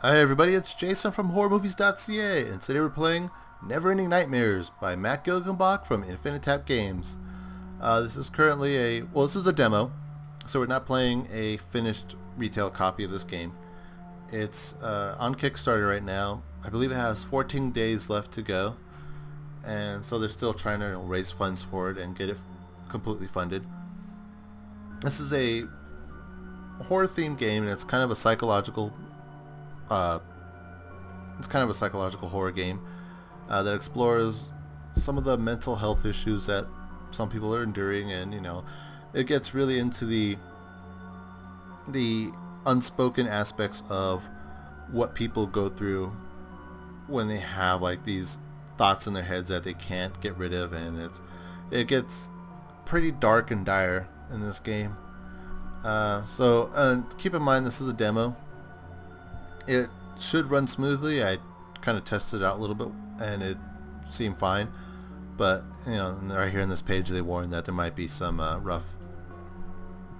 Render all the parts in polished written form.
Hi everybody, it's Jason from HorrorMovies.ca, and today we're playing Neverending Nightmares by Matt Gilgenbach from Infinite Tap Games. This is currently this is a demo, so we're not playing a finished retail copy of this game. It's on Kickstarter right now. I believe it has 14 days left to go, and so they're still trying to raise funds for it and get it completely funded. This is a horror-themed game, and it's kind of a psychological horror game that explores some of the mental health issues that some people are enduring, and it gets really into the unspoken aspects of what people go through when they have like these thoughts in their heads that they can't get rid of, and it gets pretty dark and dire in this game. So keep in mind this is a demo. It should run smoothly. I kind of tested it out a little bit and it seemed fine, but right here in this page they warn that there might be some rough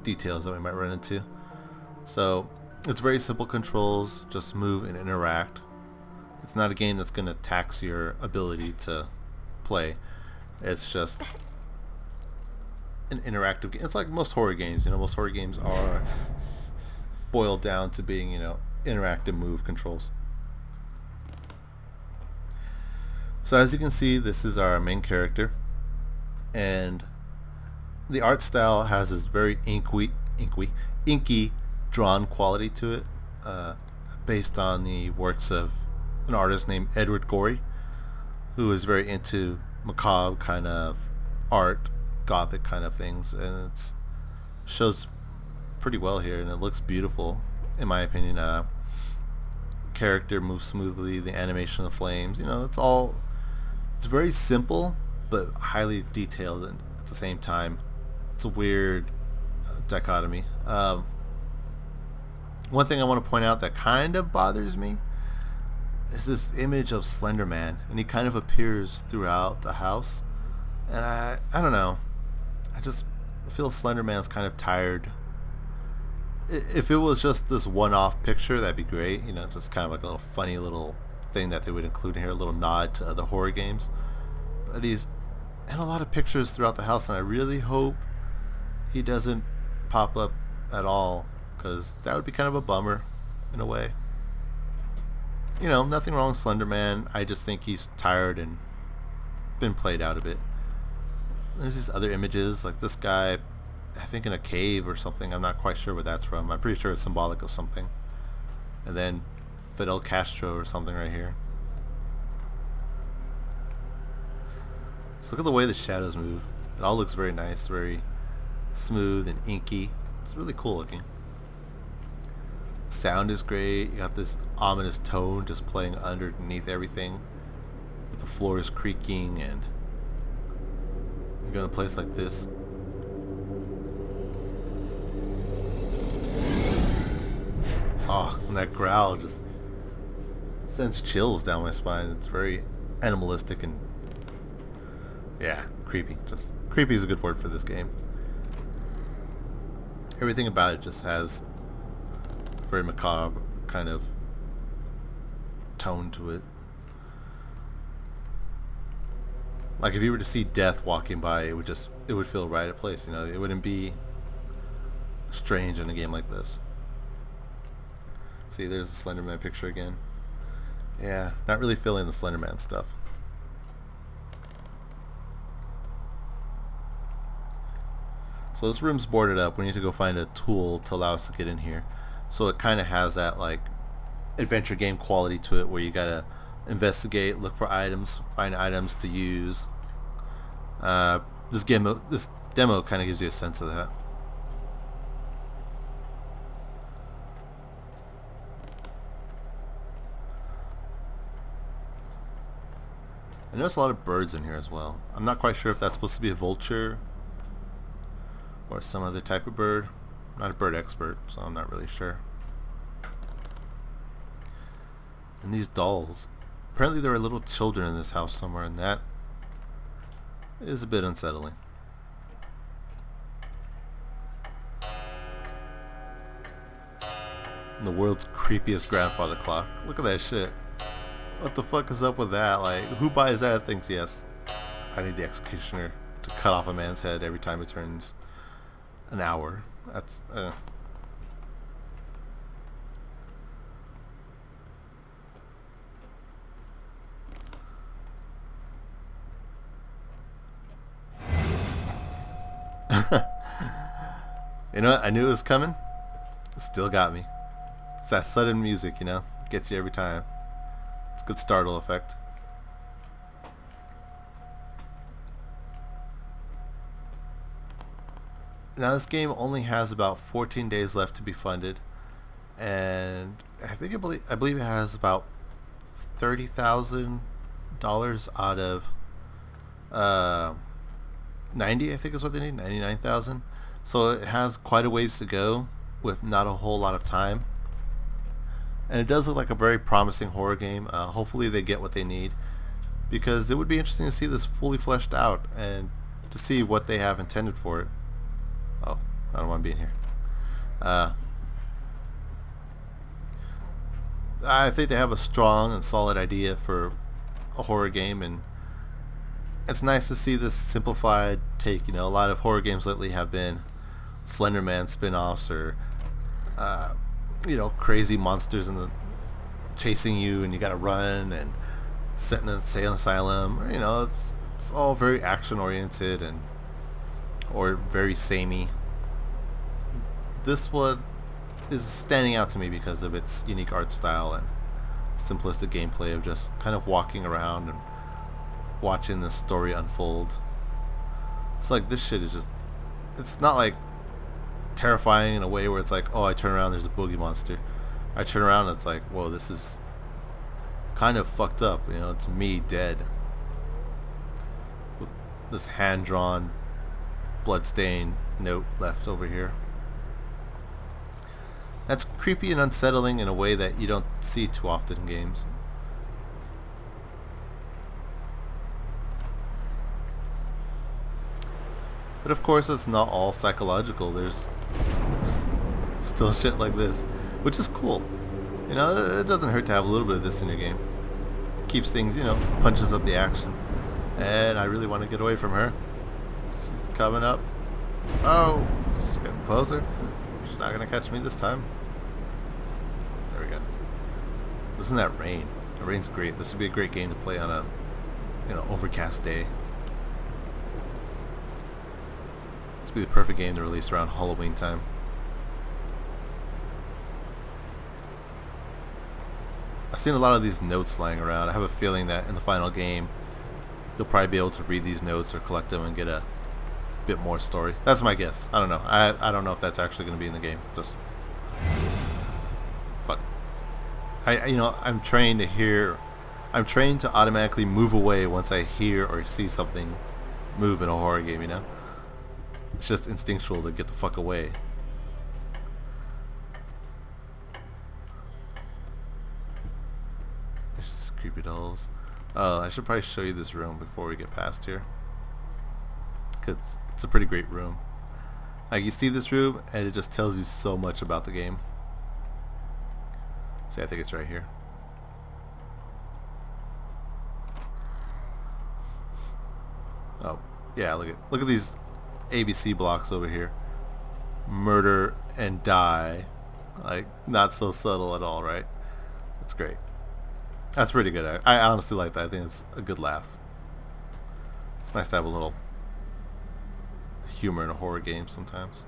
details that we might run into. So it's very simple controls, just move and interact. It's not a game that's going to tax your ability to play. It's just an interactive game. It's like most horror games. Most horror games are boiled down to being interactive move controls. So as you can see, this is our main character, and the art style has this very inky drawn quality to it, based on the works of an artist named Edward Gorey, who is very into macabre kind of art, gothic kind of things, and it shows pretty well here, and it looks beautiful in my opinion. Character moves smoothly, the animation of the flames, it's very simple but highly detailed, and at the same time it's a weird dichotomy. One thing I want to point out that kind of bothers me is this image of Slender Man, and he kind of appears throughout the house, and I don't know, I just feel Slender Man's kind of tired. If it was just this one-off picture, that'd be great. Just kind of like a little funny little thing that they would include in here, a little nod to other horror games. But he's in a lot of pictures throughout the house, and I really hope he doesn't pop up at all, because that would be kind of a bummer in a way. Nothing wrong with Slender Man. I just think he's tired and been played out a bit. There's these other images, like this guy, I think in a cave or something. I'm not quite sure where that's from. I'm pretty sure it's symbolic of something. And then Fidel Castro or something right here. So look at the way the shadows move. It all looks very nice, very smooth and inky. It's really cool looking. Sound is great. You got this ominous tone just playing underneath everything, with the floors creaking, and you go in a place like this. Oh, and that growl just sends chills down my spine. It's very animalistic and, yeah, creepy. Just creepy is a good word for this game. Everything about it just has a very macabre kind of tone to it. Like if you were to see death walking by, it would feel right at place. It wouldn't be strange in a game like this. See, there's the Slender Man picture again. Yeah, not really feeling the Slender Man stuff. So this room's boarded up. We need to go find a tool to allow us to get in here. So it kind of has that like adventure game quality to it, where you gotta investigate, look for items, find items to use. This demo kind of gives you a sense of that. I notice a lot of birds in here as well. I'm not quite sure if that's supposed to be a vulture or some other type of bird. I'm not a bird expert, so I'm not really sure. And these dolls. Apparently there are little children in this house somewhere, and that is a bit unsettling. The world's creepiest grandfather clock. Look at that shit. What the fuck is up with that? Like, who buys that and thinks, yes, I need the executioner to cut off a man's head every time it turns an hour? That's, You know what? I knew it was coming. It still got me. It's that sudden music, you know? Gets you every time. It's a good startle effect. Now this game only has about 14 days left to be funded, and I believe it has about $30,000 out of 90. I think is what they need. 99,000. So it has quite a ways to go with not a whole lot of time, and it does look like a very promising horror game. Hopefully they get what they need, because it would be interesting to see this fully fleshed out and to see what they have intended for it. Oh, I don't want to be in here. I think they have a strong and solid idea for a horror game, and it's nice to see this simplified take. You know, a lot of horror games lately have been Slender Man spin-offs, or crazy monsters chasing you and you gotta run, and set in an asylum. It's all very action oriented or very samey. This one is standing out to me because of its unique art style and simplistic gameplay of just kind of walking around and watching the story unfold. It's like, this shit is just, it's not like terrifying in a way where it's like, oh, I turn around, there's a boogie monster. I turn around and it's like, whoa, this is kind of fucked up. It's me dead with this hand-drawn bloodstained note left over here. That's creepy and unsettling in a way that you don't see too often in games. But of course, it's not all psychological. There's still shit like this, which is cool. It doesn't hurt to have a little bit of this in your game. Keeps things, punches up the action. And I really want to get away from her. She's coming up. Oh, she's getting closer. She's not going to catch me this time. There we go. Listen to that rain. The rain's great. This would be a great game to play on a, overcast day. This would be the perfect game to release around Halloween time. I've seen a lot of these notes lying around. I have a feeling that in the final game, you'll probably be able to read these notes or collect them and get a bit more story. That's my guess. I don't know. I don't know if that's actually going to be in the game. Just fuck. I'm trained to hear. I'm trained to automatically move away once I hear or see something move in a horror game. It's just instinctual to get the fuck away. There's just creepy dolls. I should probably show you this room before we get past here, because it's a pretty great room. Like, you see this room and it just tells you so much about the game. See, I think it's right here. Oh, yeah, look at these ABC blocks over here. Murder and die. Like, not so subtle at all, right? That's great. That's pretty good. I honestly like that. I think it's a good laugh. It's nice to have a little humor in a horror game sometimes.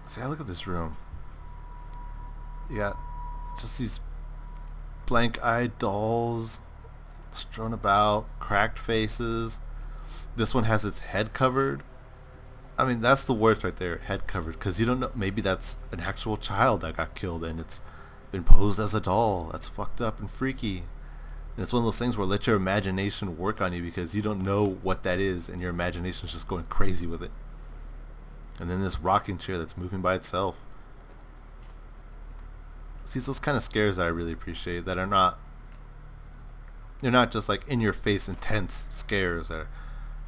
See, I look at this room. You got just these blank-eyed dolls strewn about, cracked faces. This one has its head covered. I mean, that's the worst right there, head covered, because you don't know, maybe that's an actual child that got killed and it's been posed as a doll. That's fucked up and freaky. And it's one of those things where let your imagination work on you, because you don't know what that is and your imagination's just going crazy with it. And then this rocking chair that's moving by itself. See, it's those kind of scares that I really appreciate, that are not, they're not just like in your face intense scares.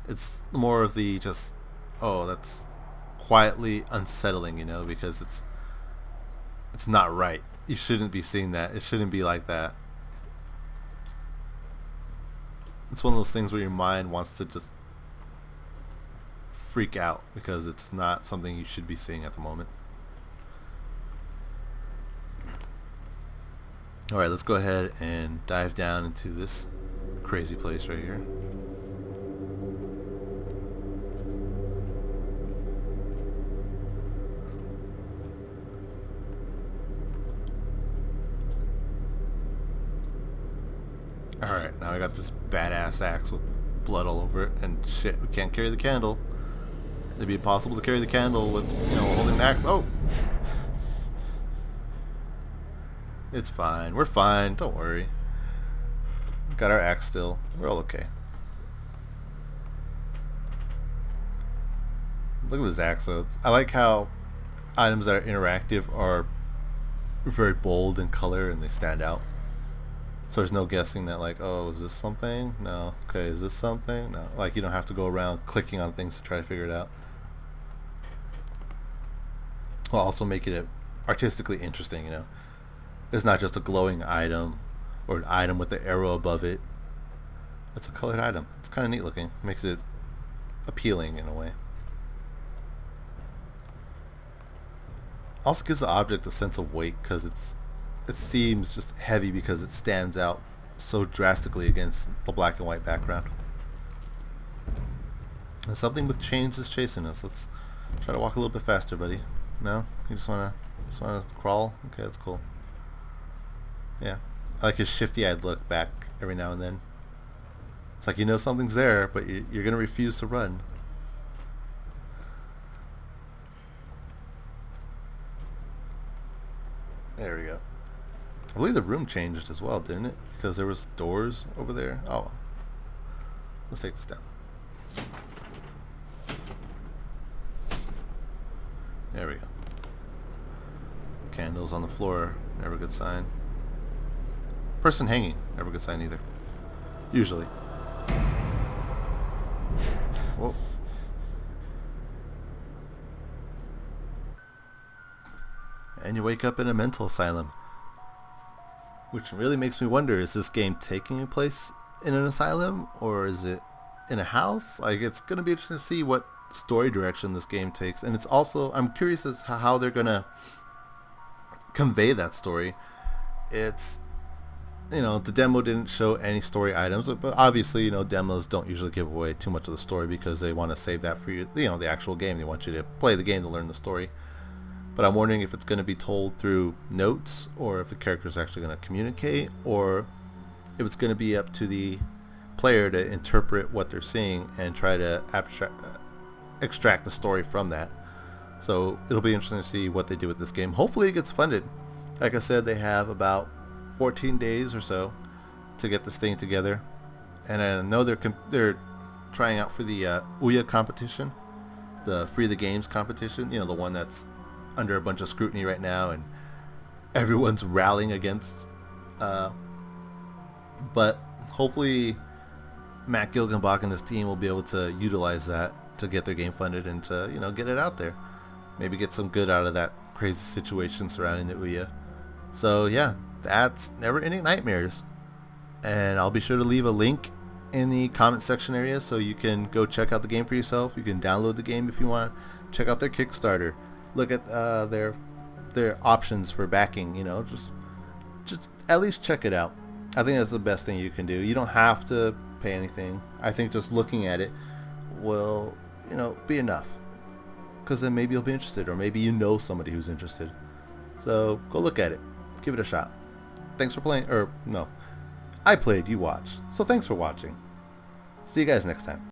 It's more of the just, oh, that's quietly unsettling, you know, because it's not right. You shouldn't be seeing that. It shouldn't be like that. It's one of those things where your mind wants to just freak out because it's not something you should be seeing at the moment. Alright, let's go ahead and dive down into this crazy place right here. Alright, now I got this badass axe with blood all over it, and shit, we can't carry the candle. It'd be impossible to carry the candle with, you know, holding the axe. Oh! It's fine. We're fine. Don't worry. Got our axe still. We're all okay. Look at this axe though. I like how items that are interactive are very bold in color and they stand out. So there's no guessing that like, oh, is this something? No. Okay, is this something? No. Like you don't have to go around clicking on things to try to figure it out. While also making it artistically interesting, you know. It's not just a glowing item or an item with the arrow above it. It's a colored item. It's kind of neat looking. Makes it appealing in a way. Also gives the object a sense of weight because it seems just heavy because it stands out so drastically against the black and white background. And something with chains is chasing us. Let's try to walk a little bit faster, buddy. No? You just wanna crawl? Okay, that's cool. Yeah. I like his shifty-eyed look back every now and then. It's like you know something's there, but you're gonna refuse to run. There we go. I believe the room changed as well, didn't it? Because there was doors over there. Oh. Let's take this down. There we go. Candles on the floor, never a good sign. Person hanging, never a good sign either. Usually. Whoa. And you wake up in a mental asylum. Which really makes me wonder, is this game taking place in an asylum? Or is it in a house? Like, it's going to be interesting to see what story direction this game takes. And it's also, I'm curious as to how they're going to convey that story. It's, you know, the demo didn't show any story items, but obviously, you know, demos don't usually give away too much of the story because they want to save that for you, you know, the actual game. They want you to play the game to learn the story. But I'm wondering if it's going to be told through notes, or if the character's actually going to communicate, or if it's going to be up to the player to interpret what they're seeing and try to extract the story from that. So it'll be interesting to see what they do with this game. Hopefully it gets funded. Like I said, they have about 14 days or so to get this thing together. And I know they're trying out for the Ouya competition, the Free the Games competition, you know, the one that's under a bunch of scrutiny right now and everyone's rallying against. But hopefully Matt Gilgenbach and his team will be able to utilize that to get their game funded and to, you know, get it out there. Maybe get some good out of that crazy situation surrounding the Ouya. So yeah, that's Neverending Nightmares. And I'll be sure to leave a link in the comment section area so you can go check out the game for yourself. You can download the game if you want. Check out their Kickstarter. Look at their options for backing, you know, just at least check it out. I think that's the best thing you can do. You don't have to pay anything. I think just looking at it will, you know, be enough. Because then maybe you'll be interested, or maybe you know somebody who's interested. So go look at it. Give it a shot. Thanks for playing, or no. I played, you watched. So thanks for watching. See you guys next time.